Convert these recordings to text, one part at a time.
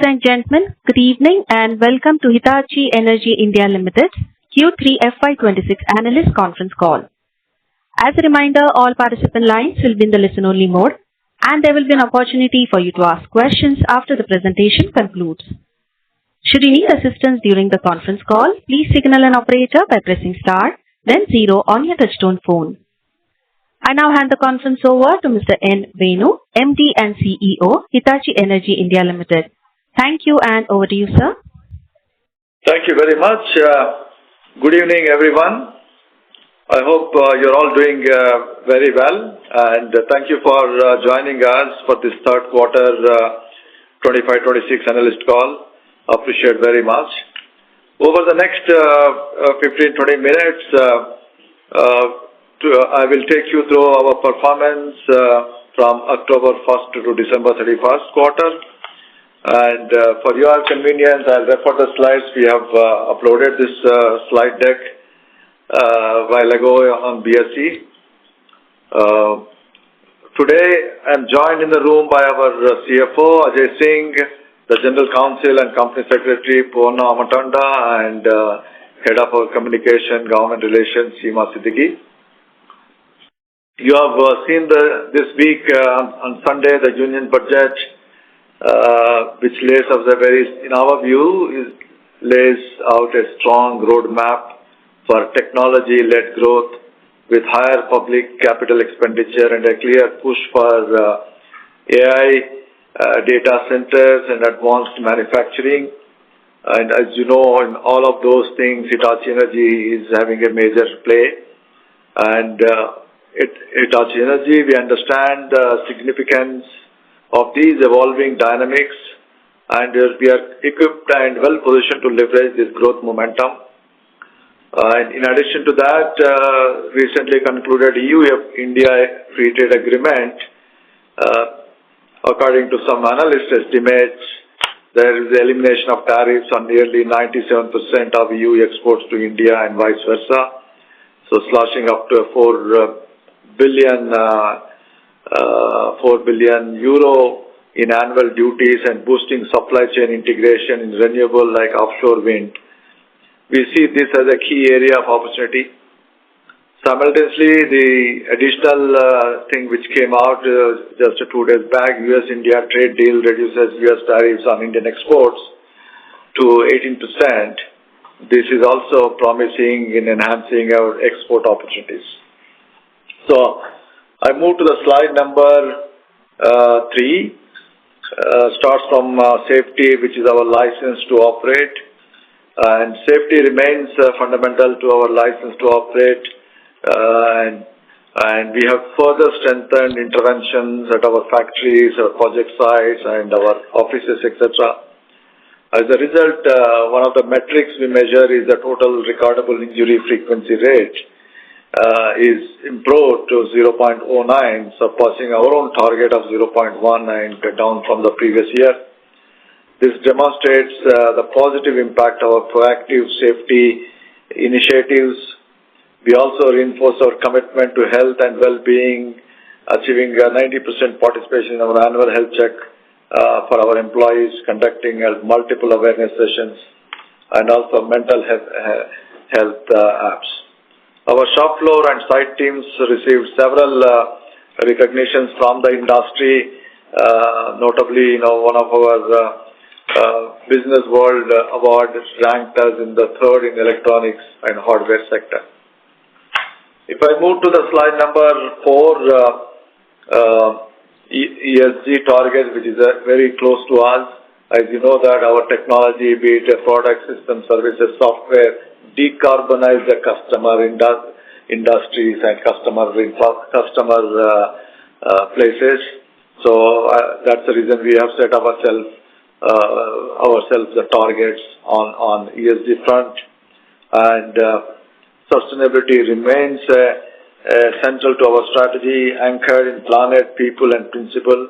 Ladies and gentlemen, good evening and welcome to Hitachi Energy India Limited Q3 FY26 Analyst Conference Call. As a reminder, all participant lines will be in the listen-only mode and there will be an opportunity for you to ask questions after the presentation concludes. Should you need assistance during the conference call, please signal an operator by pressing star, then 0 on your touchtone phone. I now hand the conference over to Mr. N. Venu, MD and CEO, Hitachi Energy India Limited. Thank you and over to you, sir. Thank you very much. Good evening, everyone. I hope you're all doing very well, and thank you for joining us for this third quarter 25-26 analyst call. Appreciate very much. Over the next 15-20 minutes, I will take you through our performance from October 1st to December 31st quarter. And for your convenience, I'll refer the slides. We have uploaded this slide deck a while ago on BSE. Today, I'm joined in the room by our CFO, Ajay Singh, the General Counsel and Company Secretary, Purna Amatanda, and Head of our Communication, Government Relations, Seema Siddiqui. You have seen this week on Sunday the Union Budget, which lays out in our view, lays out a strong roadmap for technology-led growth with higher public capital expenditure and a clear push for AI, data centers and advanced manufacturing. And as you know, in all of those things, Hitachi Energy is having a major play. And Hitachi Energy, we understand the significance of these evolving dynamics, and we are equipped and well positioned to leverage this growth momentum. And in addition to that, recently concluded EU-India Free Trade Agreement. According to some analyst estimates, there is the elimination of tariffs on nearly 97% of EU exports to India and vice versa. So slashing up to 4 billion euro in annual duties and boosting supply chain integration in renewable like offshore wind. We see this as a key area of opportunity. Simultaneously, the additional thing which came out just 2 days back, US-India trade deal reduces US tariffs on Indian exports to 18%. This is also promising in enhancing our export opportunities. So, I move to the slide number 3. Starts from safety, which is our license to operate. And safety remains fundamental to our license to operate. And we have further strengthened interventions at our factories, our project sites, and our offices, etc. As a result, one of the metrics we measure is the total recordable injury frequency rate. Is improved to 0.09, surpassing our own target of 0.1 and down from the previous year. This demonstrates the positive impact of our proactive safety initiatives. We also reinforce our commitment to health and well-being, achieving 90% participation in our annual health check for our employees, conducting multiple awareness sessions, and also mental health apps. Our shop floor and site teams received several recognitions from the industry. Notably, one of our Business World Awards ranked us in the 3rd in electronics and hardware sector. If I move to the slide number 4, ESG target, which is very close to us. As you know that our technology, be it a product, system, services, software, decarbonize the customer industries and customer places. So that's the reason we have set ourselves the targets on ESG front. And sustainability remains central to our strategy, anchored in planet, people, and principle.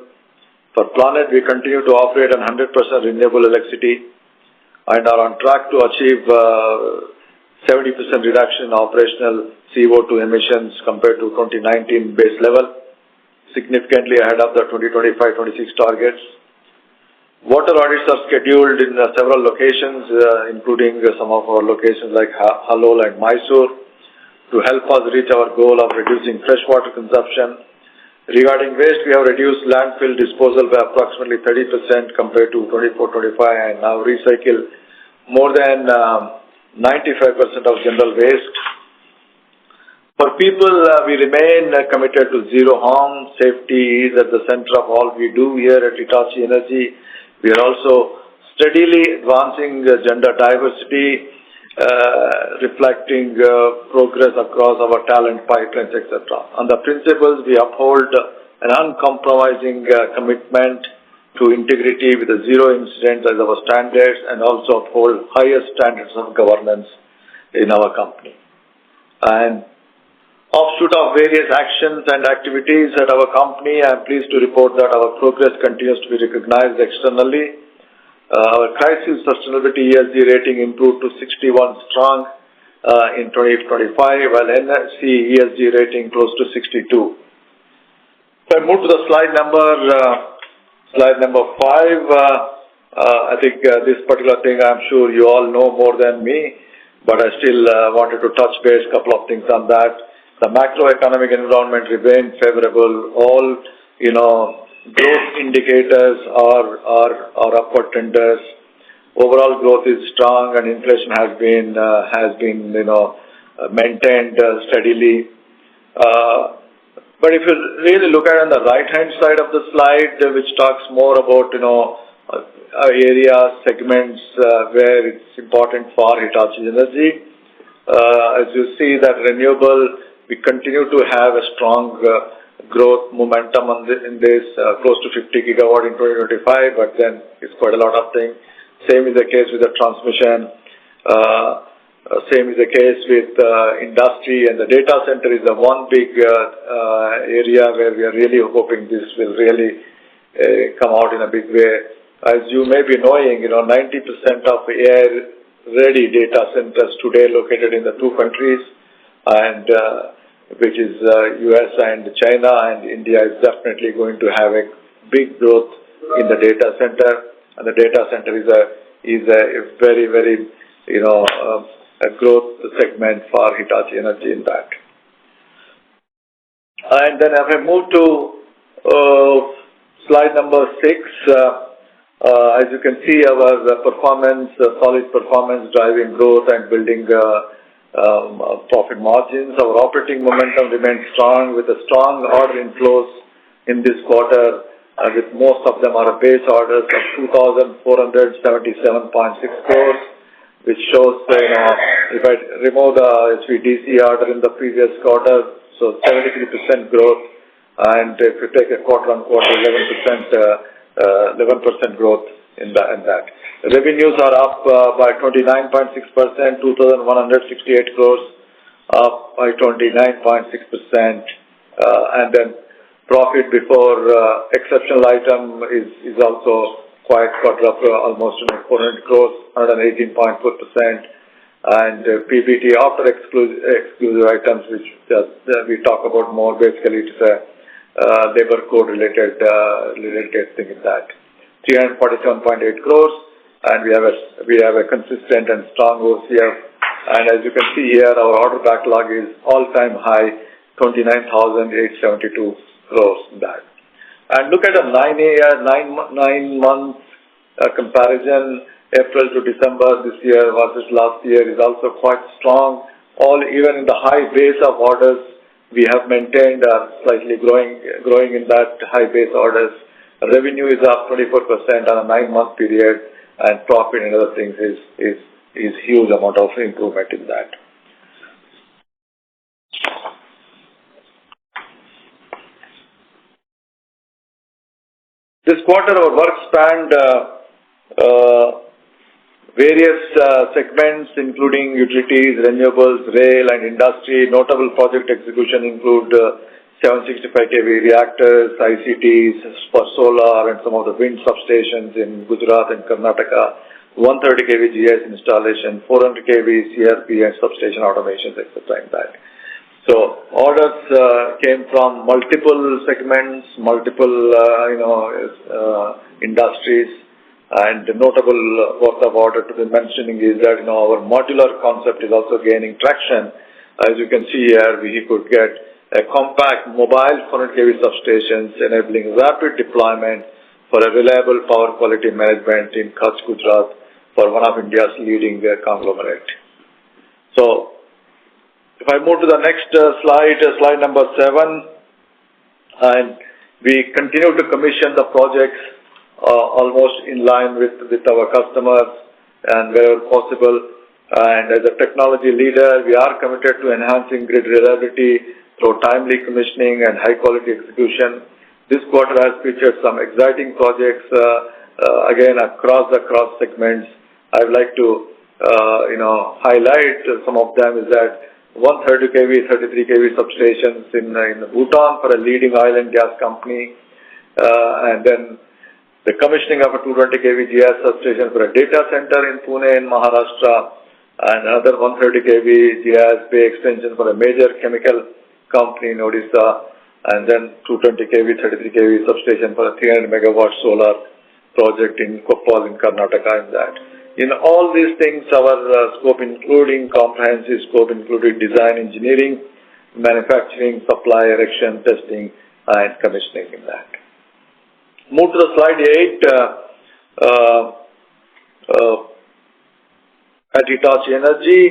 For planet, we continue to operate on 100% renewable electricity and are on track to achieve 70% reduction in operational CO2 emissions compared to 2019 base level, significantly ahead of the 2025-26 targets. Water audits are scheduled in several locations, including some of our locations like Halol and Mysore, to help us reach our goal of reducing freshwater consumption. Regarding waste, we have reduced landfill disposal by approximately 30% compared to 24-25 and now recycle more than 95% of general waste. For people, we remain committed to zero harm. Safety is at the center of all we do here at Hitachi Energy. We are also steadily advancing gender diversity, reflecting progress across our talent pipelines, etc. On the principles, we uphold an uncompromising commitment to integrity with a zero incident as our standards and also uphold higher standards of governance in our company. And offshoot of various actions and activities at our company, I am pleased to report that our progress continues to be recognized externally. Our crisis sustainability ESG rating improved to 61 strong in 2025, while NSE ESG rating close to 62. If I move to the slide number 5, I think this particular thing I'm sure you all know more than me, but I still wanted to touch base a couple of things on that. The macroeconomic environment remains favorable. All, growth indicators are upward trenders. Overall growth is strong and inflation has been maintained steadily. But if you really look at on the right-hand side of the slide, which talks more about, areas, segments where it's important for Hitachi Energy, as you see that renewable, we continue to have a strong growth momentum in this, close to 50 gigawatt in 2025, but then it's quite a lot of things. Same is the case with the transmission. Same is the case with industry, and the data center is the one big area where we are really hoping this will really come out in a big way. As you may be knowing, 90% of AI-ready data centers today located in the two countries, and which is US and China, and India is definitely going to have a big growth in the data center, and the data center is a very, very, a growth segment for Hitachi Energy in that. And then if I move to slide number 6, as you can see, our performance, solid performance driving growth and building profit margins. Our operating momentum remains strong with a strong order inflows in this quarter, with most of them are base orders of 2,477.6 crores, which shows, if I remove the HVDC order in the previous quarter, so 73% growth, and if you take a quarter-on-quarter, 11% growth in that. Revenues are up by 29.6%, 2,168 crores, up by 29.6%, and then profit before exceptional item is also quite up almost 400 crores, 118.4%, and PBT after exclusive items, which we talk about more. Basically, it's a labor code related thing in that. 347.8 crores, and we have a consistent and strong OCF. And as you can see here, our order backlog is all-time high, 29,872 crores in that. And look at a 9 month comparison, April to December this year versus last year is also quite strong. Even in the high base of orders, we have maintained slightly growing in that high base orders. Revenue is up 24% on a 9-month period, and profit and other things is huge amount of improvement in that. This quarter, our work spanned various segments, including utilities, renewables, rail, and industry. Notable project execution include 765 kV reactors, ICTs for solar, and some of the wind substations in Gujarat and Karnataka, 130 kV GIS installation, 400 kV CRP and substation automations, etc. in that. So orders came from multiple segments, multiple industries, And the notable worth of order to be mentioning is that, our modular concept is also gaining traction. As you can see here, we could get a compact mobile 400 kV substations enabling rapid deployment for a reliable power quality management in Kutch, Gujarat for one of India's leading conglomerate. So, if I move to the next slide number 7, and we continue to commission the projects almost in line with our customers and wherever possible. And as a technology leader, we are committed to enhancing grid reliability through timely commissioning and high-quality execution. This quarter has featured some exciting projects, again, across the cross segments. I would like to, highlight some of them is that 130 kV, 33 kV substations in Bhutan for a leading oil and gas company, and then the commissioning of a 220 kV GIS substation for a data center in Pune in Maharashtra, and another 130 kV GIS bay extension for a major chemical company in Odisha, and then 220 kV, 33 kV substation for a 300 megawatt solar project in Koppal in Karnataka. In all these things, our scope including comprehensive scope included design, engineering, manufacturing, supply, erection, testing, and commissioning in that. Move to the slide 8. At Hitachi Energy,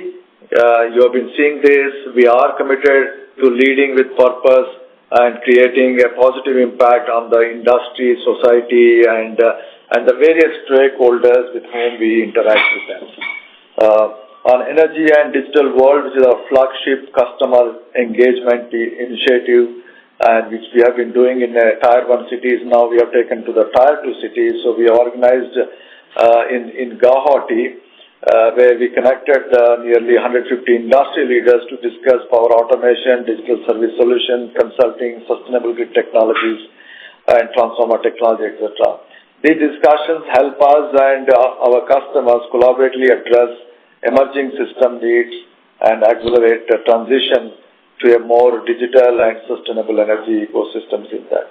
you have been seeing this. We are committed to leading with purpose and creating a positive impact on the industry, society, and the various stakeholders with whom we interact with them. On Energy and Digital World, which is our flagship customer engagement initiative, and which we have been doing in Tier 1 cities, now we have taken to the Tier 2 cities. So we organized in Guwahati, where we connected nearly 150 industry leaders to discuss power automation, digital service solutions, consulting, sustainable grid technologies, and transformer technology, etc. These discussions help us and our customers collaboratively address emerging system needs and accelerate the transition to a more digital and sustainable energy ecosystems in that.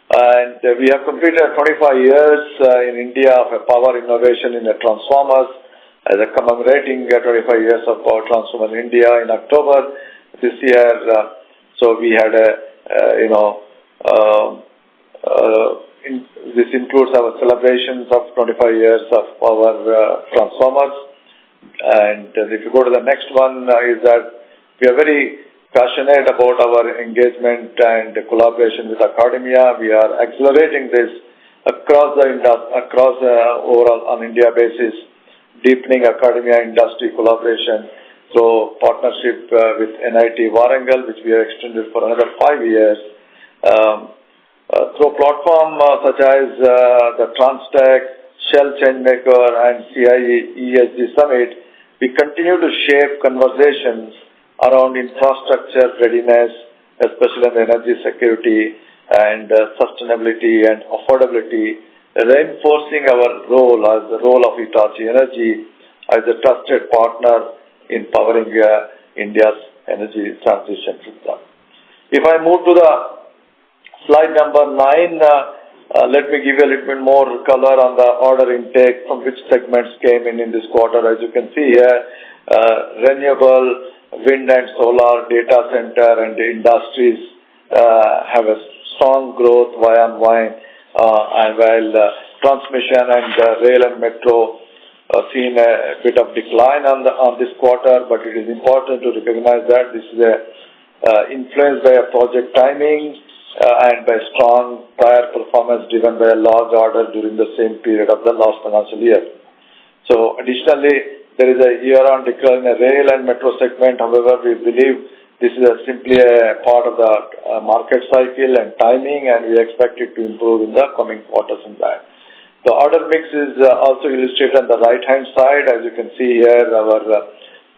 And we have completed 25 years in India of power innovation in the transformers, as a commemorating 25 years of power transformer in India in October this year. So we had this includes our celebrations of 25 years of power transformers. And if you go to the next one, is that we are very passionate about our engagement and collaboration with academia. We are accelerating this across overall on India basis, deepening academia industry collaboration through partnership with NIT Warangal, which we have extended for another 5 years. Through platforms such as the Transtech, Shell Changemaker, and CIE ESG Summit, we continue to shape conversations around infrastructure readiness, especially on energy security and sustainability and affordability, reinforcing our role as the role of Hitachi Energy as a trusted partner in powering India's energy transition system. If I move to the slide number 9, let me give you a little bit more color on the order intake from which segments came in this quarter. As you can see here, renewable, wind and solar, data center and industries have a strong growth Y-on-Y, and while transmission and rail and metro seen a bit of decline on this quarter, but it is important to recognize that this is influenced by a project timing and by strong prior performance driven by a large order during the same period of the last financial year. So additionally, there is a year-on decline in the rail and metro segment. However, we believe this is simply a part of the market cycle and timing, and we expect it to improve in the coming quarters in that. The order mix is also illustrated on the right-hand side. As you can see here, our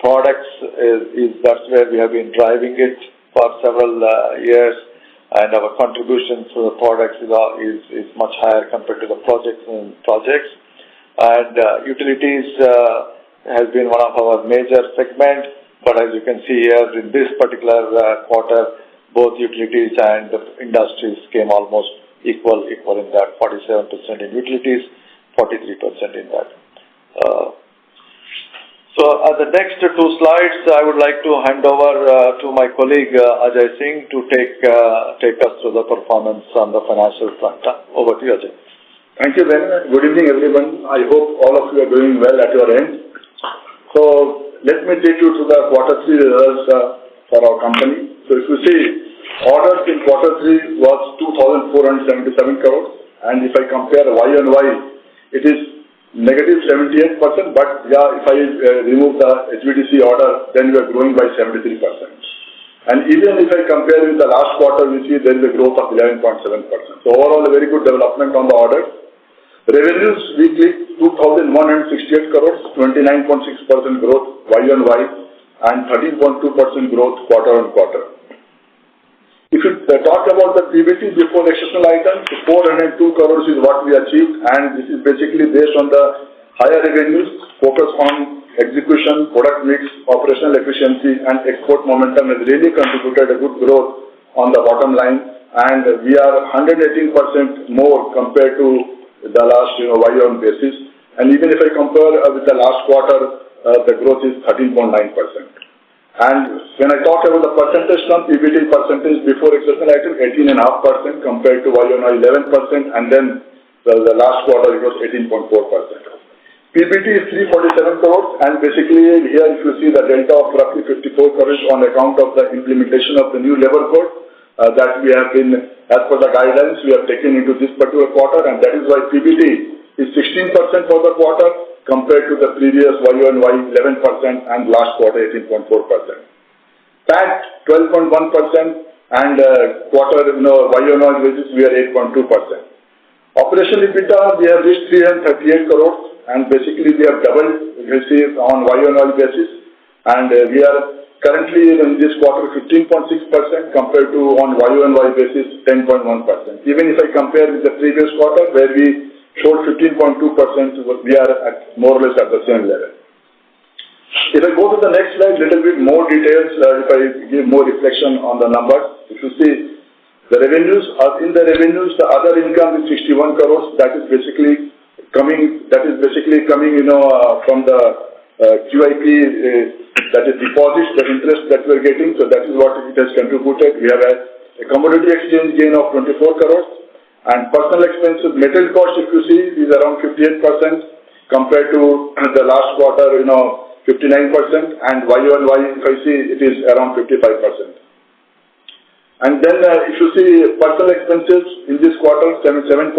products that's where we have been driving it for several years, and our contribution to the products is much higher compared to the projects. And utilities has been one of our major segments, but as you can see here, in this particular quarter, both utilities and industries came almost equal in that 47% in utilities, 43% in that. So the next two slides, I would like to hand over to my colleague Ajay Singh to take us through the performance on the financial front. Over to you, Ajay. Thank you, Ben. Good evening, everyone. I hope all of you are doing well at your end. So let me take you to the quarter 3 results for our company. So if you see, orders in quarter 3 was 2,477 crores, and if I compare Y on Y, it is negative 78%, but yeah, if I remove the HVDC order, then we are growing by 73%. And even if I compare with the last quarter, we see there is a growth of 11.7%. So overall, a very good development on the orders. Revenues, we clicked 2,168 crores, 29.6% growth Y on Y, and 13.2% growth quarter on quarter. If you talk about the PBT before exceptional items, 402 crores is what we achieved, and this is basically based on the higher revenues, focus on execution, product mix, operational efficiency, and export momentum has really contributed a good growth on the bottom line, and we are 118% more compared to the last Y on basis. And even if I compare with the last quarter, the growth is 13.9%. And when I talk about the percentage term, PBT percentage before exceptional item, 18.5% compared to Y on Y 11%, and then the last quarter it was 18.4%. PBT is 347 crores, and basically here if you see the delta of roughly 54 crores on account of the implementation of the new labor code that we have been, as per the guidelines, we have taken into this particular quarter, and that is why PBT is 16% for the quarter compared to the previous Y on Y 11% and last quarter 18.4%. PAT 12.1% and quarter Y on Y basis we are 8.2%. Operational EBITDA we have reached 338 crores, and basically we have doubled received on Y on Y basis, and we are currently in this quarter 15.6% compared to on Y on Y basis 10.1%. Even if I compare with the previous quarter where we showed 15.2%, we are at more or less at the same level. If I go to the next slide, little bit more details, if I give more reflection on the numbers, if you see the revenues, the other income is 61 crores, that is basically coming, from the QIP, that is deposits, the interest that we are getting, so that is what it has contributed. We have a commodity exchange gain of 24 crores, and personal expenses, material cost, if you see, is around 58% compared to the last quarter, 59%, and Y on Y, if I see, it is around 55%. And then if you see personal expenses in this quarter, 7.7%,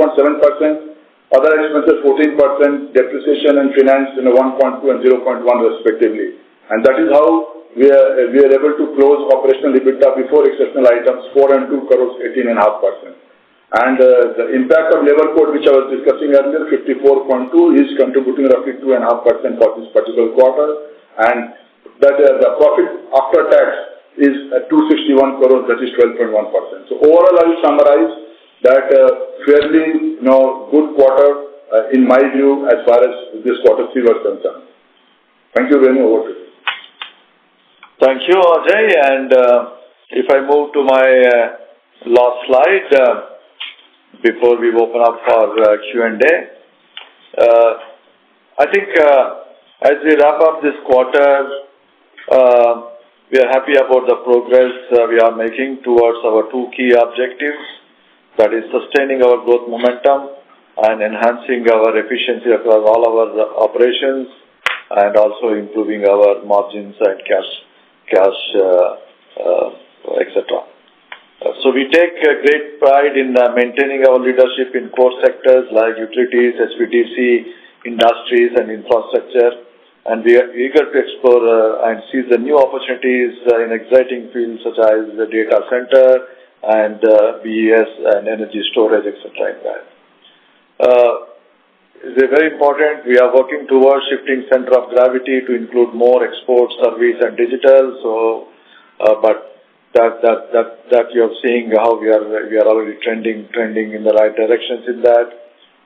other expenses 14%, depreciation and finance 1.2 and 0.1 respectively. And that is how we are able to close operational EBITDA before exceptional items 402 crores, 18.5%. And the impact of labor code, which I was discussing earlier, 54.2 is contributing roughly 2.5% for this particular quarter, and that the profit after tax is 261 crores, that is 12.1%. So overall, I will summarize that fairly good quarter in my view as far as this quarter 3 was concerned. Thank you very much. Over to you. Thank you, Ajay. And if I move to my last slide before we open up for Q&A, I think as we wrap up this quarter, we are happy about the progress we are making towards our two key objectives, that is sustaining our growth momentum and enhancing our efficiency across all our operations, and also improving our margins and cash, etc. So we take great pride in maintaining our leadership in core sectors like utilities, HVDC, industries and infrastructure, and we are eager to explore and seize the new opportunities in exciting fields such as the data center and BES and energy storage, etc. in that. It's very important. We are working towards shifting center of gravity to include more export, service, and digital. So, but that you are seeing how we are already trending in the right directions in that,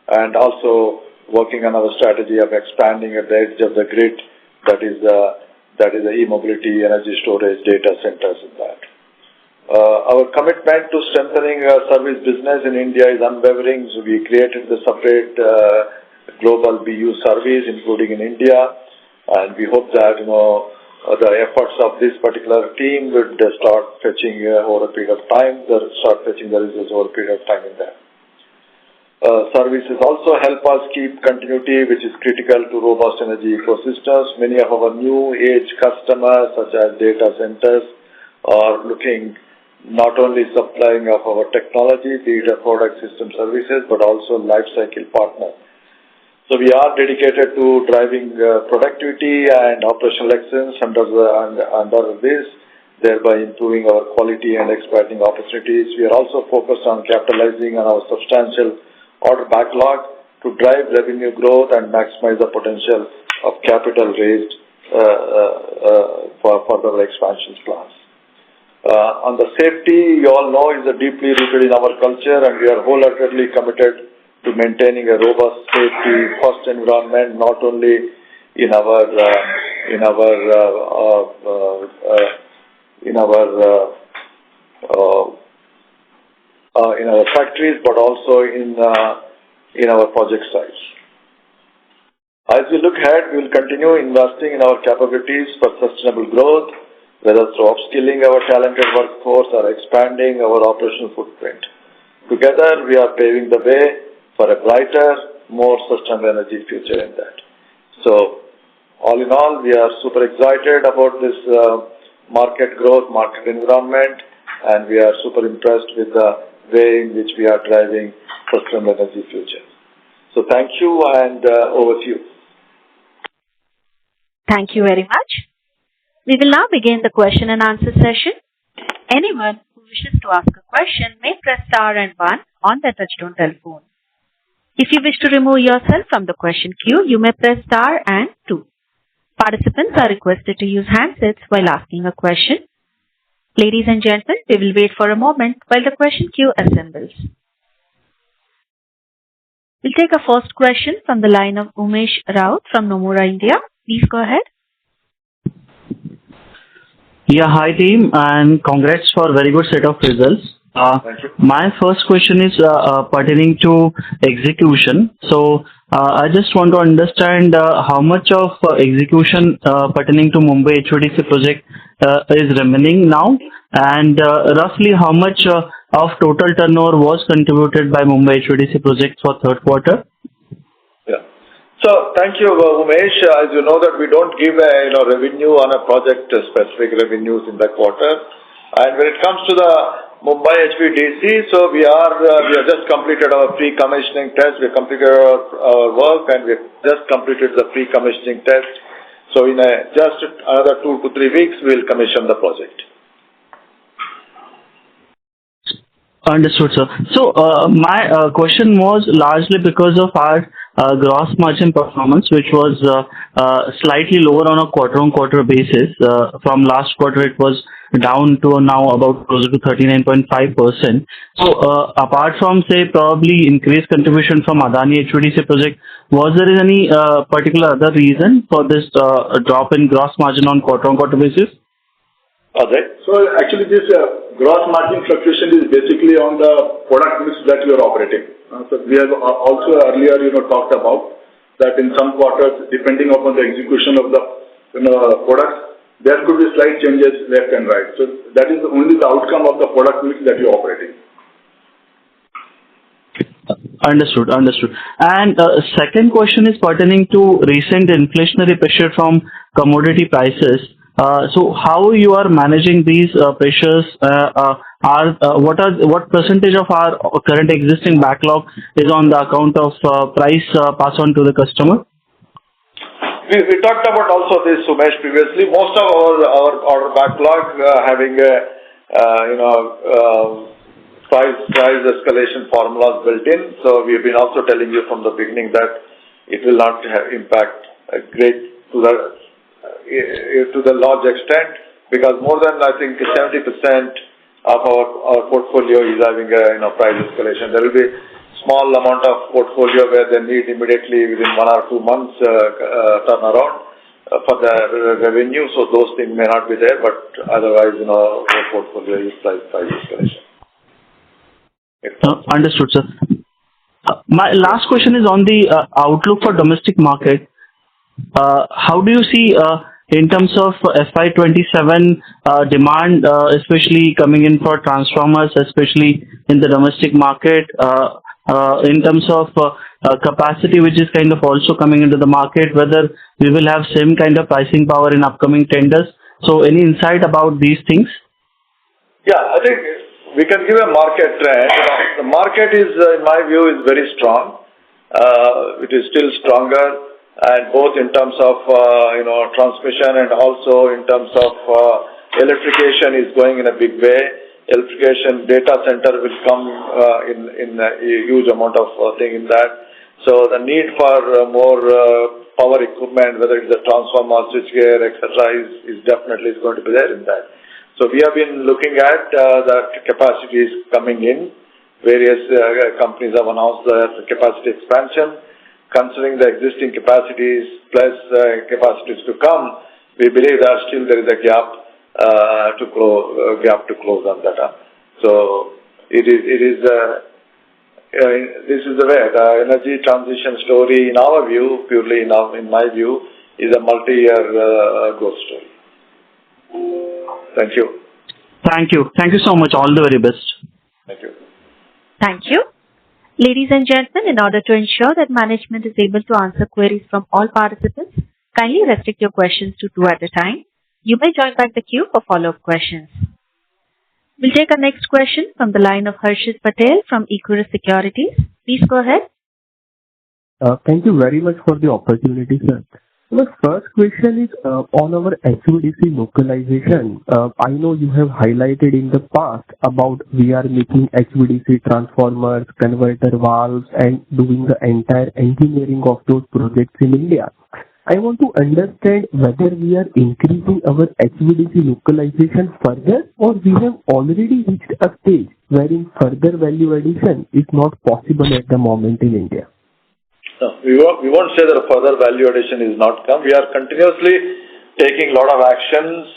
and also working on our strategy of expanding at the edge of the grid. That is the e-mobility, energy storage, data centers in that. Our commitment to strengthening our service business in India is unwavering. So we created the separate global BU service, including in India. And we hope that, the efforts of this particular team would start fetching over a period of time, start fetching the results over a period of time in that. Services also help us keep continuity, which is critical to robust energy ecosystems. Many of our new age customers, such as data centers, are looking not only supplying of our technology, be it a product system services, but also life cycle partners. So we are dedicated to driving productivity and operational excellence under this, thereby improving our quality and expanding opportunities. We are also focused on capitalizing on our substantial order backlog to drive revenue growth and maximize the potential of capital raised for further expansion plans. On the safety, you all know, is deeply rooted in our culture, and we are wholeheartedly committed to maintaining a robust safety first environment, not only in our factories, but also in our project sites. As we look ahead, we will continue investing in our capabilities for sustainable growth, whether through upskilling our talented workforce or expanding our operational footprint. Together, we are paving the way for a brighter, more sustainable energy future in that. So, all in all, we are super excited about this market growth, market environment, and we are super impressed with the way in which we are driving sustainable energy future. So, thank you, and over to you. Thank you very much. We will now begin the question and answer session. Anyone who wishes to ask a question may press star and 1 on their touchtone telephone. If you wish to remove yourself from the question queue, you may press star and 2. Participants are requested to use handsets while asking a question. Ladies and gentlemen, we will wait for a moment while the question queue assembles. We'll take a first question from the line of Umesh Raut from Nomura India. Please go ahead. Yeah, hi team, and congrats for a very good set of results. Thank you. My first question is pertaining to execution. So I just want to understand how much of execution pertaining to Mumbai HVDC project is remaining now, and roughly how much of total turnover was contributed by Mumbai HVDC project for third quarter? Yeah. So thank you, Umesh. As you know that we don't give revenue on a project specific revenues in the quarter, and when it comes to the Mumbai HVDC, so we have just completed our pre-commissioning test. We completed our work, and we just completed the pre-commissioning test. So in just another 2 to 3 weeks, we'll commission the project. Understood, sir. So my question was largely because of our gross margin performance, which was slightly lower on a quarter-on-quarter basis. From last quarter, it was down to now about closer to 39.5%. So apart from, say, probably increased contribution from Adani HVDC project, was there any particular other reason for this drop in gross margin on quarter-on-quarter basis? Okay. So actually this gross margin fluctuation is basically on the product mix that you are operating. So we have also earlier talked about that in some quarters, depending upon the execution of the products, there could be slight changes left and right. So that is only the outcome of the product mix that you are operating. Understood. And second question is pertaining to recent inflationary pressure from commodity prices. So how you are managing these pressures? What percentage of our current existing backlog is on the account of price pass on to the customer? We talked about also this, Sumesh, previously. Most of our backlog having price escalation formulas built in. So we've been also telling you from the beginning that it will not have impact great to the large extent, because more than I think 70% of our portfolio is having a price escalation. There will be small amount of portfolio where they need immediately within 1 or 2 months turnaround for the revenue. So those things may not be there, but otherwise, our portfolio is price escalation. Understood, sir. My last question is on the outlook for domestic market. How do you see in terms of FY27 demand, especially coming in for transformers, especially in the domestic market, in terms of capacity which is kind of also coming into the market, whether we will have same kind of pricing power in upcoming tenders? So any insight about these things? Yeah, I think we can give a market trend. The market is, in my view, is very strong. It is still stronger, and both in terms of transmission and also in terms of electrification is going in a big way. Electrification data center will come in a huge amount of thing in that. So the need for more power equipment, whether it's a transformer, switchgear, etc., is definitely going to be there in that. So we have been looking at the capacities coming in. Various companies have announced their capacity expansion. Considering the existing capacities plus capacities to come, we believe that still there is a gap to close on that. So this is the way. The energy transition story, in our view, purely in my view, is a multi-year growth story. Thank you. Thank you. Thank you so much. All the very best. Thank you. Thank you. Ladies and gentlemen, in order to ensure that management is able to answer queries from all participants, kindly restrict your questions to 2 at a time. You may join back the queue for follow-up questions. We'll take our next question from the line of Harshit Patel from Equirus Securities. Please go ahead. Thank you very much for the opportunity, sir. My first question is on our HVDC localization. I know you have highlighted in the past about we are making HVDC transformers, converter valves, and doing the entire engineering of those projects in India. I want to understand whether we are increasing our HVDC localization further, or we have already reached a stage wherein further value addition is not possible at the moment in India. No, we won't say that further value addition is not come. We are continuously taking a lot of actions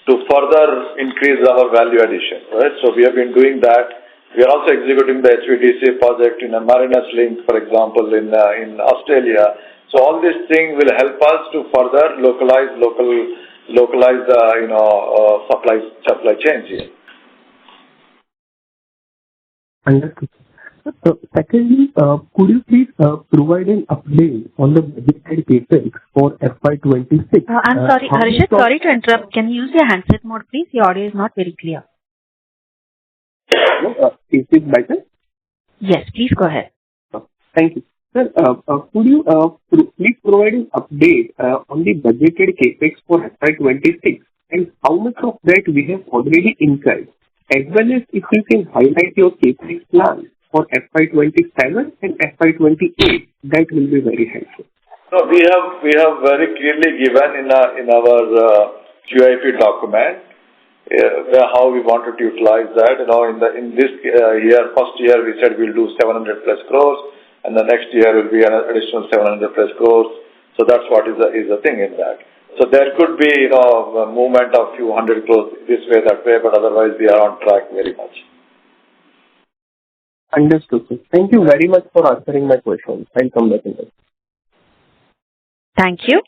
to further increase our value addition, right? So we have been doing that. We are also executing the HVDC project in a Marinus Link, for example, in Australia. So all these things will help us to further localize supply chains here. Understood. So, secondly, could you please provide an update on the budgeted capex for FY26? I'm sorry, Harshit, sorry to interrupt. Can you use your handset mode, please? Your audio is not very clear. Is it better? Yes, please go ahead. Thank you. Sir, could you please provide an update on the budgeted capex for FY26 and how much of that we have already incurred, as well as if you can highlight your capex plans for FY27 and FY28, that will be very helpful. No, we have very clearly given in our QIP document how we wanted to utilize that. In this year, first year we said we'll do 700 plus crores, and the next year will be an additional 700 plus crores. So that's what is the thing in that. So there could be a movement of few hundred crores this way, that way, but otherwise we are on track very much. Understood, sir. Thank you very much for answering my questions. I'll come back in this. Thank you.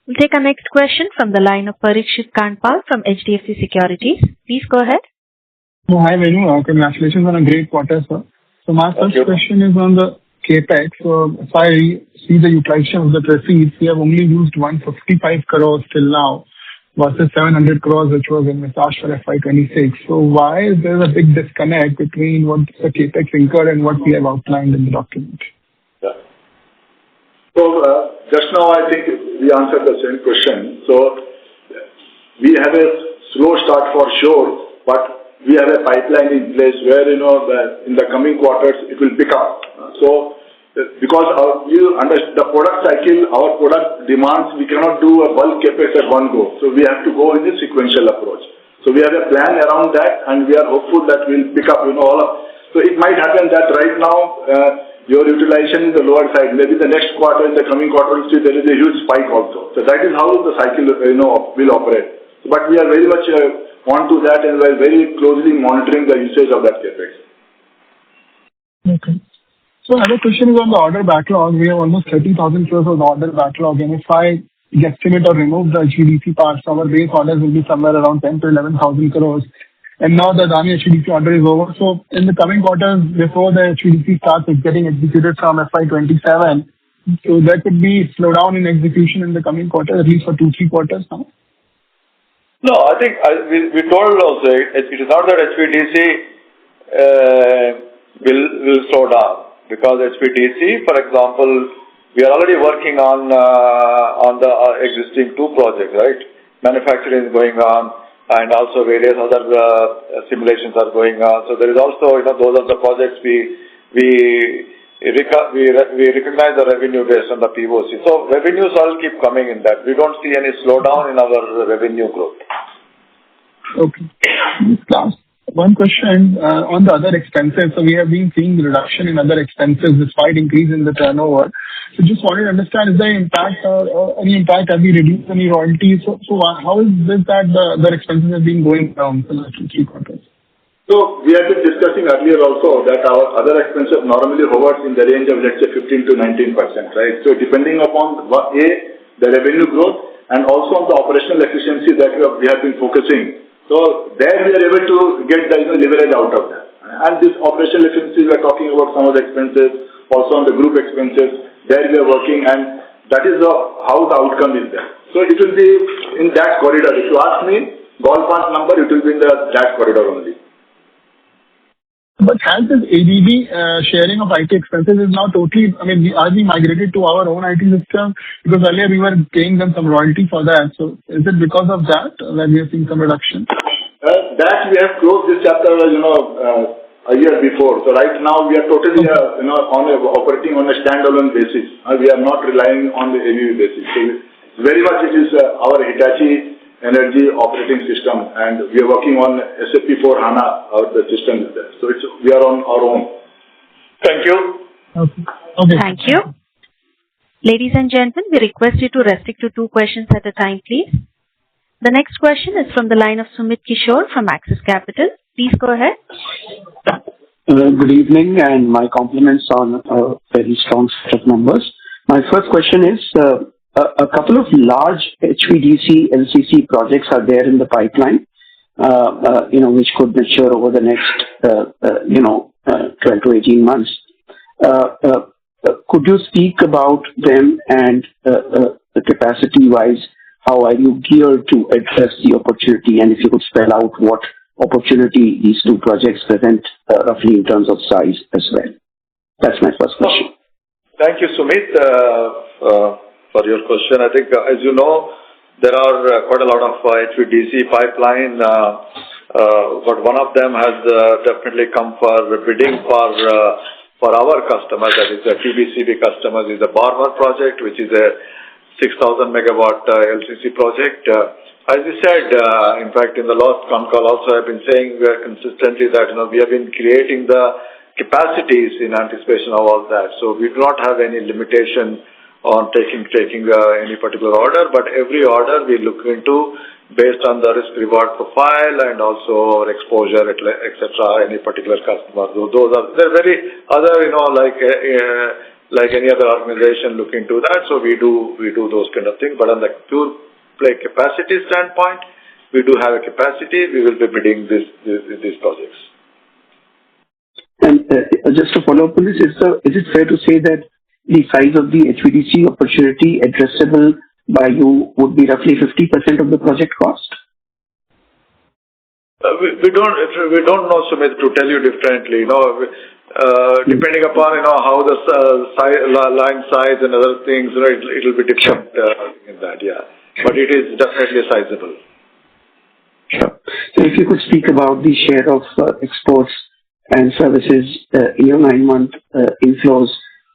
We'll take our next question from the line of Parikshit Kandpal from HDFC Securities. Please go ahead. Hi, Venu. Congratulations on a great quarter, sir. So my first question is on the capex. So if I see the utilization of the proceeds, we have only used 155 crores till now versus 700 crores which was envisaged for FY26. So why is there a big disconnect between what the capex incurred and what we have outlined in the document? Yeah. So just now I think we answered the same question. So we have a slow start for sure, but we have a pipeline in place where in the coming quarters it will pick up. So because the product cycle, our product demands, we cannot do a bulk capex at one go. So we have to go in a sequential approach. So we have a plan around that, and we are hopeful that we'll pick up So it might happen that right now your utilization is the lower side. Maybe the next quarter, in the coming quarter, there is a huge spike also. So that is how the cycle will operate. But we are very much onto that, and we are very closely monitoring the usage of that capex. Okay. So another question is on the order backlog. We have almost 30,000 crores of order backlog, and if I guesstimate or remove the HVDC parts, our base orders will be somewhere around 10 to 11,000 crores. And now the Adani HVDC order is over. So in the coming quarters, before the HVDC starts getting executed from FY27, so there could be slowdown in execution in the coming quarter, at least for 2-3 quarters now. No, I think we told also it is not that HVDC will slow down, because HVDC, for example, we are already working on the existing 2 projects, right? Manufacturing is going on, and also various other simulations are going on. So there is also, those are the projects we recognize the revenue based on the POC. So revenues all keep coming in that. We don't see any slowdown in our revenue growth. Okay. Just last one question on the other expenses. So we have been seeing the reduction in other expenses despite increase in the turnover. So just wanted to understand, is there impact or any impact? Have we reduced any royalties? So how is this that the other expenses have been going down for the last 2-3 quarters? So we have been discussing earlier also that our other expenses normally hovers in the range of, let's say, 15 to 19%, right? So depending upon the revenue growth and also on the operational efficiency that we have been focusing. So there we are able to get the leverage out of that. And this operational efficiency, we are talking about some of the expenses, also on the group expenses, there we are working, and that is how the outcome is there. So it will be in that corridor. If you ask me, ballpark number, it will be in that corridor only. But has this ABB sharing of IT expenses is now totally, are we migrated to our own IT system? Because earlier we were paying them some royalty for that. So is it because of that we are seeing some reduction? That we have closed this chapter, a year before. So right now we are totally, operating on a standalone basis. We are not relying on the ABB basis. So very much it is our Hitachi Energy operating system, and we are working on SAP for HANA, the system is there. So we are on our own. Thank you. Okay. Thank you. Ladies and gentlemen, we request you to restrict to 2 questions at a time, please. The next question is from the line of Sumit Kishore from Axis Capital. Please go ahead. Good evening, and my compliments on a very strong set of numbers. My first question is, a couple of large HVDC LCC projects are there in the pipeline, which could mature over the next, 12 to 18 months. Could you speak about them and the capacity-wise, how are you geared to address the opportunity, and if you could spell out what opportunity these 2 projects present roughly in terms of size as well? That's my first question. Thank you, Sumit, for your question. I think, as you know, there are quite a lot of HVDC pipeline, but one of them has definitely come for bidding for our customers, that is the TBCB customers, is the Barmer project, which is a 6,000 megawatt LCC project. As you said, in fact, in the last Concall also, I've been saying consistently that we have been creating the capacities in anticipation of all that. So we do not have any limitation on taking any particular order, but every order we look into based on the risk-reward profile and also our exposure, etc. Any particular customer. So they're very other, like any other organization look into that. So we do those kind of things. But on the pure play capacity standpoint, we do have a capacity. We will be bidding these projects. And just to follow up on this, is it fair to say that the size of the HVDC opportunity addressable by you would be roughly 50% of the project cost? We don't know, Sumit, to tell you differently. Depending upon how the line size and other things, it will be different in that. Yeah, but it is definitely sizable. Sure. So if you could speak about the share of exports and services in your 9-month inflows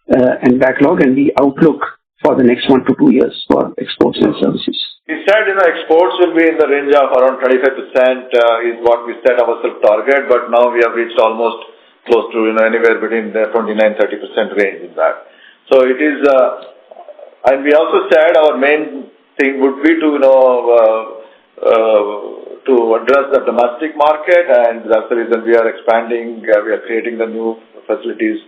and backlog, and the outlook for the next 1 to 2 years for exports and services. We said, exports will be in the range of around 25% is what we set ourselves target, but now we have reached almost close to, anywhere between the 29-30% range in that. So it is, and we also said our main thing would be to, to address the domestic market, and that's the reason we are expanding, we are creating the new facilities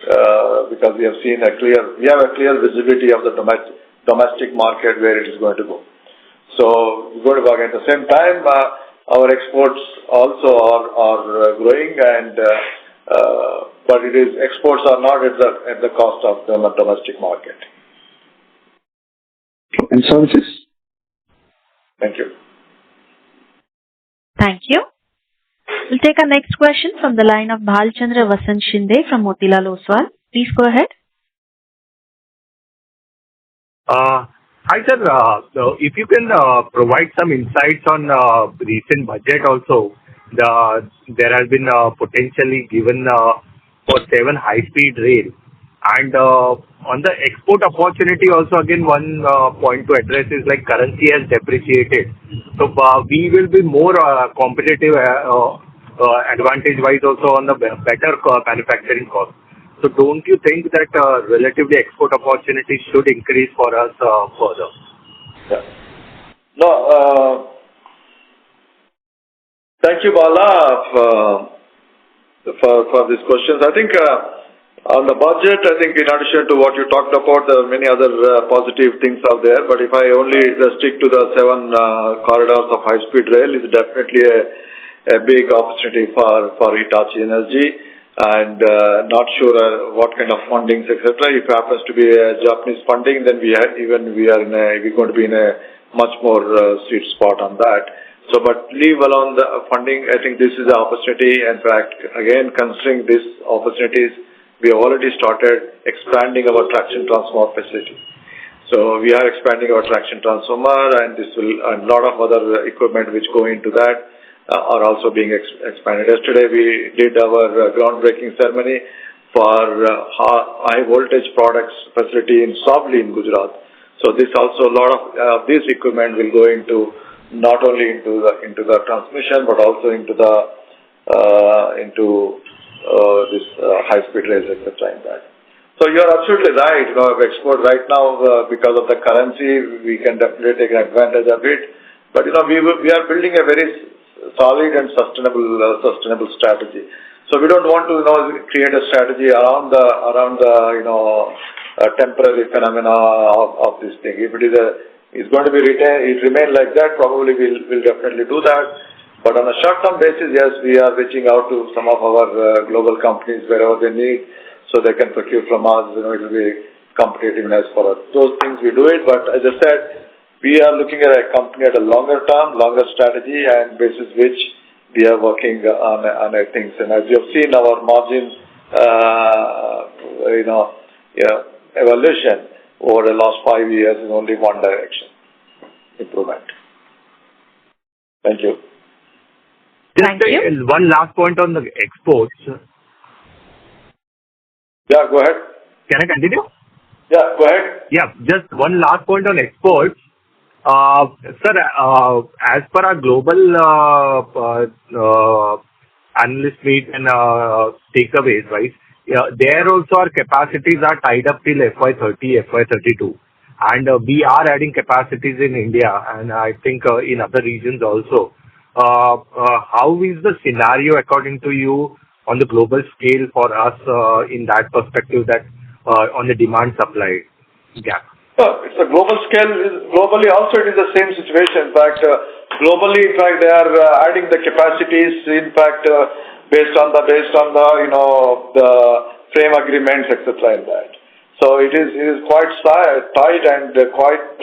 because we have a clear visibility of the domestic market where it is going to go. So we're going to work. At the same time, our exports also are growing, and but exports are not at the cost of the domestic market. And services? Thank you. Thank you. We'll take our next question from the line of Bhalchandra Vasant Shinde from Motilal Oswal. Please go ahead. Hi, sir. If you can provide some insights on recent budget also, there has been potentially given for 7 high-speed rail. And on the export opportunity also, again, one point to address is like currency has depreciated. So we will be more competitive advantage-wise also on the better manufacturing cost. So don't you think that relatively export opportunities should increase for us further? Yeah. No. Thank you, Bala, for these questions. I think on the budget, I think in addition to what you talked about, there are many other positive things out there. But if I only stick to the 7 corridors of high-speed rail, it's definitely a big opportunity for Hitachi Energy. And not sure what kind of fundings, etc. If it happens to be a Japanese funding, then we're going to be in a much more sweet spot on that. So, but leave alone the funding. I think this is an opportunity. In fact, again, considering these opportunities, we have already started expanding our traction transformer facility. So we are expanding our traction transformer, and a lot of other equipment which go into that are also being expanded. Yesterday, we did our groundbreaking ceremony for high voltage products facility in Savli in Gujarat. So this also, a lot of this equipment will go into not only into the transmission but also into this high speed rails, etc. in that. So you are absolutely right. Export right now because of the currency, we can definitely take advantage of it. But we are building a very solid and sustainable strategy. So we don't want to create a strategy around the temporary phenomena of this thing. If it's going to be remain like that, probably we'll definitely do that. But on a short-term basis, yes, we are reaching out to some of our global companies wherever they need, so they can procure from us. It will be competitiveness for us. Those things we do it. But as I said, we are looking at a company at a longer strategy, and basis which we are working on things. And as you have seen, our margin, evolution over the last 5 years in only one direction: improvement. Thank you. Thank you. One last point on the exports. Yeah, go ahead. Can I continue? Yeah, go ahead. Yeah, just one last point on exports. Sir, as per our global analyst meet and takeaways, right? There also our capacities are tied up till FY30, FY32. And we are adding capacities in India and I think in other regions also. How is the scenario according to you on the global scale for us in that perspective, that on the demand supply gap? It's a global scale. Globally also it is the same situation. In fact, globally, in fact, they are adding the capacities, in fact, based on the the frame agreements, etc. in that. So it is quite tight and quite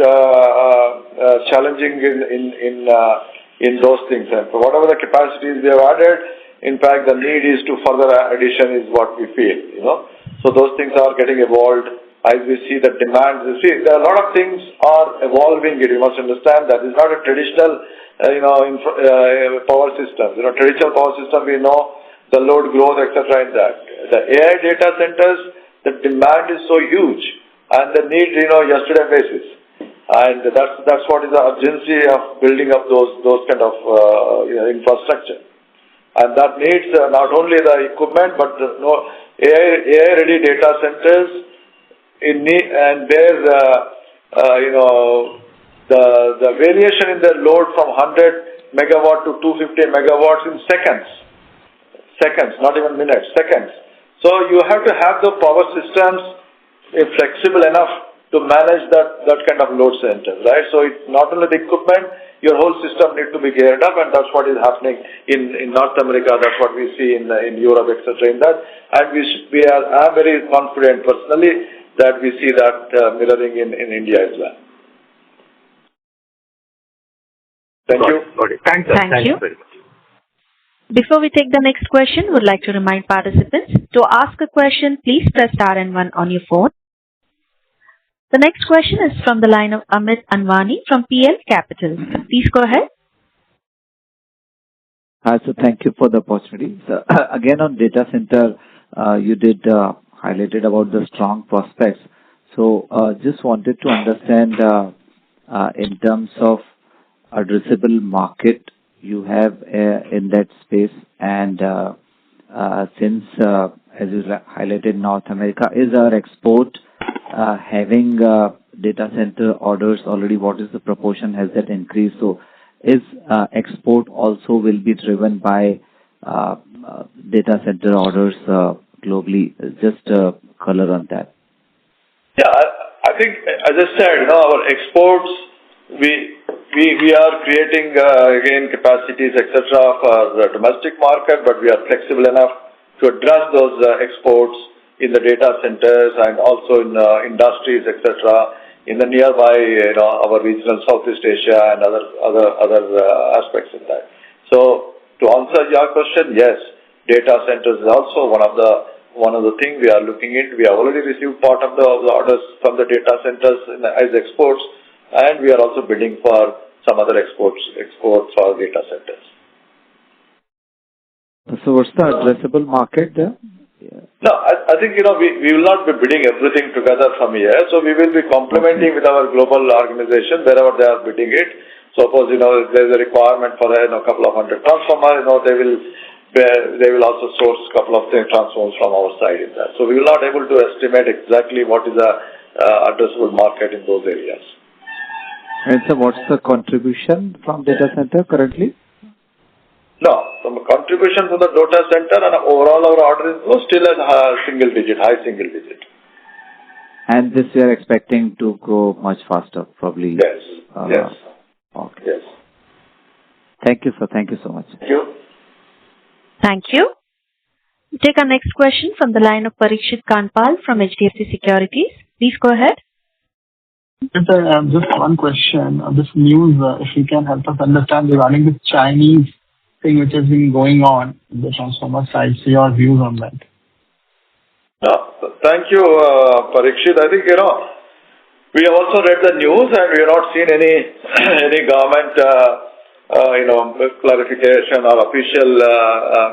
challenging in those things. And for whatever the capacities we have added, in fact, the need is to further addition is what we feel. So those things are getting evolved. As we see the demand, there are a lot of things are evolving. You must understand that it's not a traditional, power system. Traditional power system, we know the load growth, etc. in that. The AI data centers, the demand is so huge, and the need, yesterday basis. And that's what is the urgency of building up those kind of infrastructure. And that needs not only the equipment, but AI ready data centers. And there's the variation in the load from 100 megawatt to 250 megawatts in seconds, not even minutes, seconds. So you have to have the power systems flexible enough to manage that kind of load center, right? So it's not only the equipment, your whole system needs to be geared up, and that's what is happening in North America. That's what we see in Europe, etc. In that, and I'm very confident personally that we see that mirroring in India as well. Thank you. Got it. Thanks, sir. Thank you. Very much. Before we take the next question, would like to remind participants to ask a question, please press star and 1 on your phone. The next question is from the line of Amit Anwani from PL Capital. Please go ahead. Hi, so thank you for the opportunity. So, again, on data center, you did highlighted about the strong prospects. So, just wanted to understand in terms of addressable market you have in that space, and since, as you highlighted, North America is our export, having data center orders already, what is the proportion? Has that increased? So, is export also will be driven by data center orders globally? Just color on that. Yeah, I think, as I said, our exports, we are creating again capacities, etc., for the domestic market, but we are flexible enough to address those exports in the data centers and also in industries, etc., in the nearby, our regional Southeast Asia and other aspects in that. So, to answer your question, yes, data centers is also one of the things we are looking into. We have already received part of the orders from the data centers as exports, and we are also bidding for some other exports for data centers. So, what's the addressable market there? No, I think, we will not be bidding everything together from here. So we will be complementing with our global organization wherever they are bidding it. Suppose, if there's a requirement for a couple of hundred transformers, they will also source a couple of transformers from our side in that. So we will not able to estimate exactly what is the addressable market in those areas. And so what's the contribution from data center currently? No, from a contribution to the data center and overall our order is still at high single digit. And this we are expecting to grow much faster, probably. Yes. Okay. Yes. Thank you, sir. Thank you so much. Thank you. Thank you. We take our next question from the line of Parikshit Kanpal from HDFC Securities. Please go ahead. Yes, sir, just one question. This news, if you can help us understand regarding this Chinese thing which has been going on in the transformer side. So your views on that? Thank you, Parikshit. I think, we have also read the news and we have not seen any government, clarification or official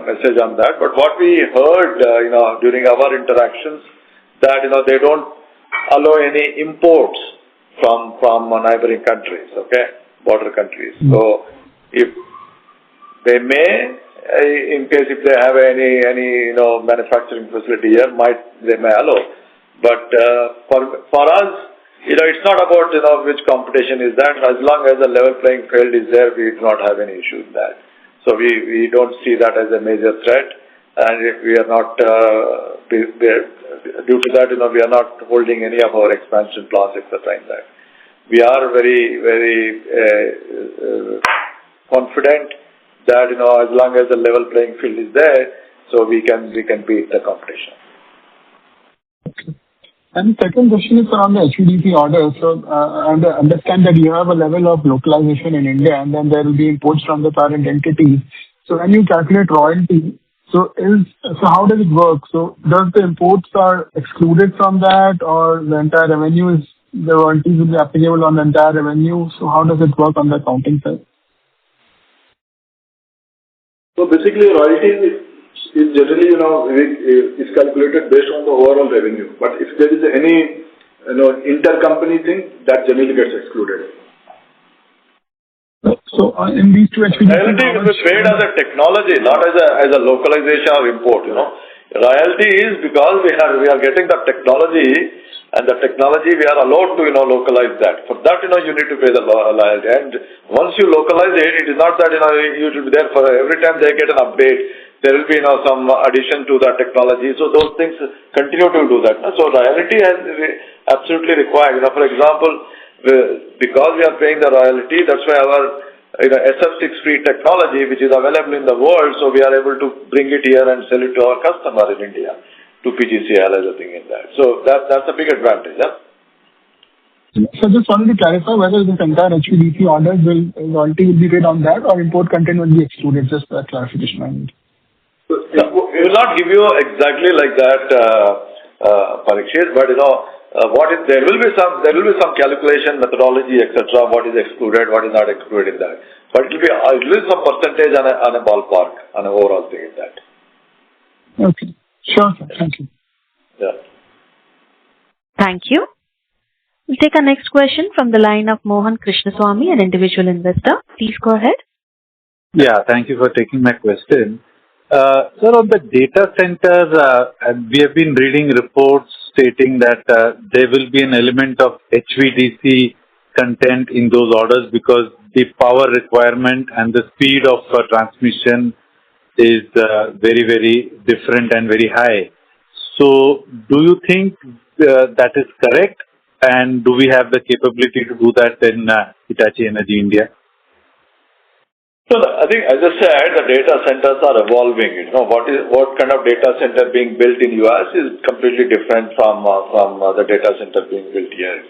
message on that. But what we heard, during our interactions, that, they don't allow any imports from neighboring countries, border countries. So, if they may, in case if they have any manufacturing facility here, they may allow. But for us, it's not about which competition is that. As long as the level playing field is there, we do not have any issue in that. So we don't see that as a major threat, and if we are not due to that, we are not holding any of our expansion plans, etc. in that. We are very, very confident that, as long as the level playing field is there, so we can beat the competition. Okay. And the second question is on the HVDC order. So I understand that you have a level of localization in India, and then there will be imports from the parent entities. So when you calculate royalty, so how does it work? So does the imports are excluded from that, or the entire revenue the royalties will be applicable on the entire revenue? So how does it work on the accounting side? So basically, royalty is generally, is calculated based on the overall revenue. But if there is any, intercompany thing, that generally gets excluded. So in these two HVDC, royalty will be paid as a technology, not as a localization or import. Royalty is because we are getting the technology And the technology, we are allowed to, localize that. For that, you need to pay the loyalty. And once you localize it, it is not that, you should be there for every time they get an update, there will be, some addition to the technology. So those things continue to do that. So royalty is absolutely required. For example, because we are paying the royalty, that's why our SF6-free technology, which is available in the world, so we are able to bring it here and sell it to our customer in India, to PGCL as a thing in that. So that's a big advantage, yeah? So just wanted to clarify whether this entire HVDC orders royalty will be paid on that or import content will be excluded, just that clarification I need. We will not give you exactly like that, Parikshit, but there will be some calculation methodology, etc. What is excluded, what is not excluded in that. But it will be some percentage on a ballpark, on an overall thing in that. Okay. Sure, sir. Thank you. Yeah. Thank you. We'll take our next question from the line of Mohan Krishnaswamy, an individual investor. Please go ahead. Yeah, thank you for taking my question. Sir, on the data center, we have been reading reports stating that there will be an element of HVDC content in those orders because the power requirement and the speed of transmission is very, very different and very high. So, do you think that is correct? And do we have the capability to do that in Hitachi Energy India? So I think, as I said, the data centers are evolving. What kind of data center being built in US is completely different from the data center being built here.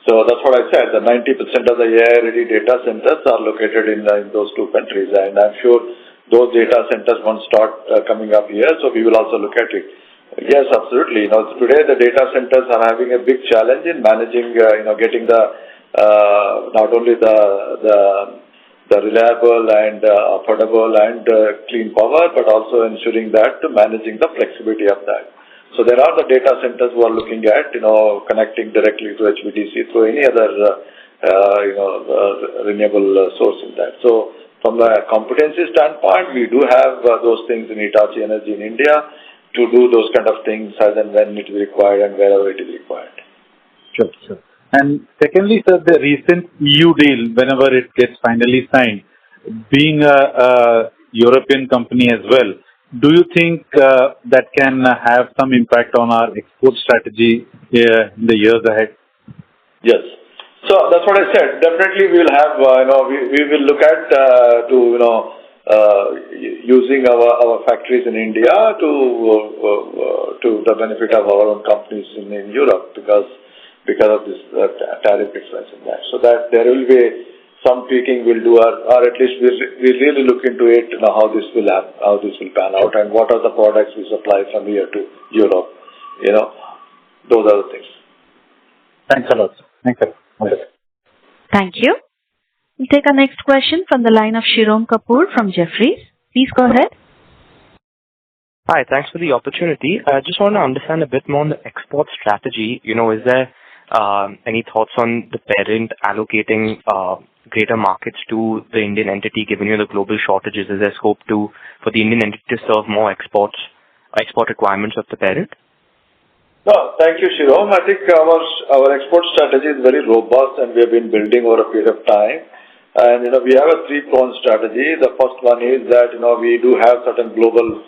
So that's what I said. The 90% of the AI-ready data centers are located in those two countries, and I'm sure those data centers won't start coming up here. So we will also look at it. Yes, absolutely. Today the data centers are having a big challenge in managing, getting the not only the reliable and affordable and clean power, but also ensuring that managing the flexibility of that. So there are the data centers who are looking at, connecting directly to HVDC through any other, renewable source in that. So from a competency standpoint, we do have those things in Hitachi Energy in India to do those kind of things as and when it is required and wherever it is required. Sure, sure. And secondly, sir, the recent EU deal, whenever it gets finally signed, being a European company as well, do you think that can have some impact on our export strategy in the years ahead? Yes. So that's what I said. Definitely we will have, we will look at using our factories in India to the benefit of our own companies in Europe because of this tariff difference in that. So that there will be some tweaking we'll do, or at least we really look into it, how this will pan out, and what are the products we supply from here to Europe. Those are the things. Thanks a lot, sir. Thanks a lot. Thank you. We'll take our next question from the line of Shirom Kapoor from Jefferies. Please go ahead. Hi, thanks for the opportunity. I just want to understand a bit more on the export strategy. Is there any thoughts on the parent allocating greater markets to the Indian entity, given the global shortages? Is there scope for the Indian entity to serve more export requirements of the parent? No, thank you, Shirom. I think our export strategy is very robust, and we have been building over a period of time. And we have a three-pronged strategy. The first one is that we do have certain global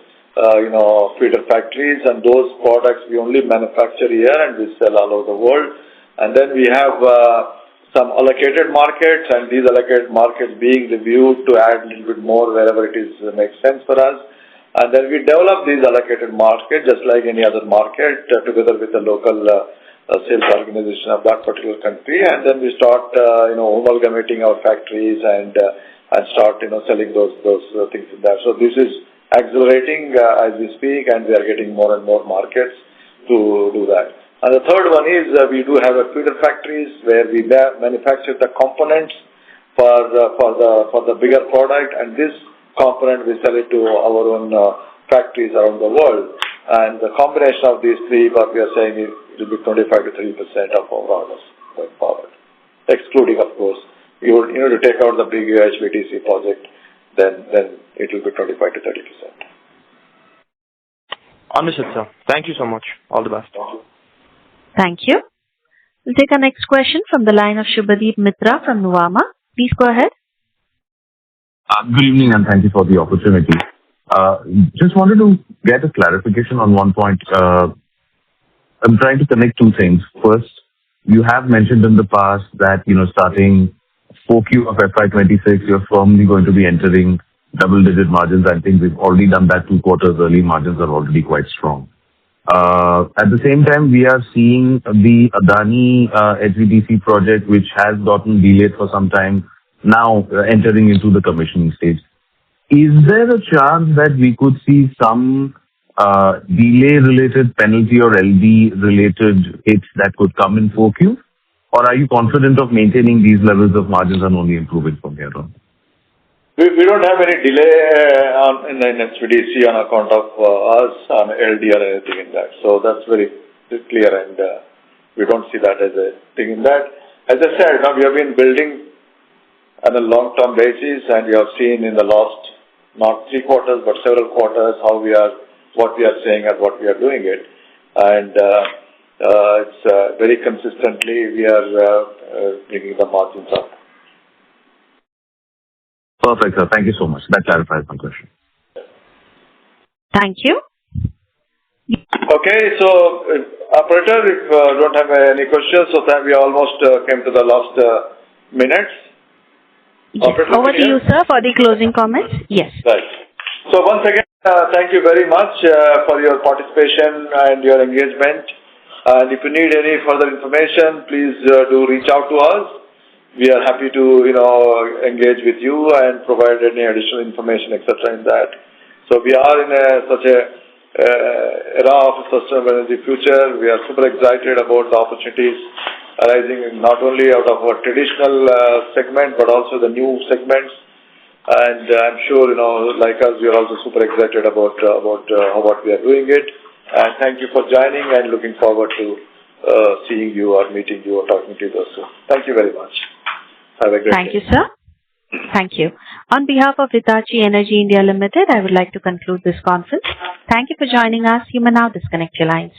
feeder factories, and those products we only manufacture here and we sell all over the world. And then we have some allocated markets, and these allocated markets being reviewed to add a little bit more wherever it makes sense for us. And then we develop these allocated markets just like any other market together with the local sales organization of that particular country. And then we start, amalgamating our factories and start, selling those things in there. So this is accelerating as we speak, and we are getting more and more markets to do that. And the third one is we do have a feeder factories where we manufacture the components for the bigger product, and this component we sell it to our own factories around the world. And the combination of these three, what we are saying is it will be 25 to 30% of our orders going forward, excluding, of course, to take out the big HVDC project, then it will be 25 to 30%. Understood, sir. Thank you so much. All the best. Thank you. We'll take our next question from the line of Shubhadeep Mitra from Nuvama. Please go ahead. Good evening, and thank you for the opportunity. Just wanted to get a clarification on one point. I'm trying to connect two things. First, you have mentioned in the past that, starting 4Q of FY26, you're firmly going to be entering double-digit margins. I think we've already done that 2 quarters early. Margins are already quite strong. At the same time, we are seeing the Adani HVDC project, which has gotten delayed for some time, now entering into the commissioning stage. Is there a chance that we could see some delay-related penalty or LD-related hits that could come in 4Q? Or are you confident of maintaining these levels of margins and only improving from here on? We don't have any delay in HVDC on account of us on LD or anything in that. So that's very clear, and we don't see that as a thing in that. As I said, now we have been building on a long-term basis, and we have seen in the last, not 3 quarters, but several quarters, what we are saying and what we are doing it. And it's very consistently we are bringing the margins up. Perfect, sir. Thank you so much. That clarifies my question. Thank you. Okay, so operator, if don't have any questions, so that we almost came to the last minutes. Yes. Over to you, sir, for the closing comments. Yes. Right. So once again, thank you very much for your participation and your engagement. And if you need any further information, please do reach out to us. We are happy to, engage with you and provide any additional information, etc. in that. So we are in such a era of sustainable energy future. We are super excited about the opportunities arising not only out of our traditional segment, but also the new segments. And I'm sure, like us, we are also super excited about what we are doing it. And thank you for joining, and looking forward to seeing you or meeting you or talking to you also. Thank you very much. Have a great day. Thank you, sir. Thank you. On behalf of Hitachi Energy India Limited, I would like to conclude this conference. Thank you for joining us. You may now disconnect your lines.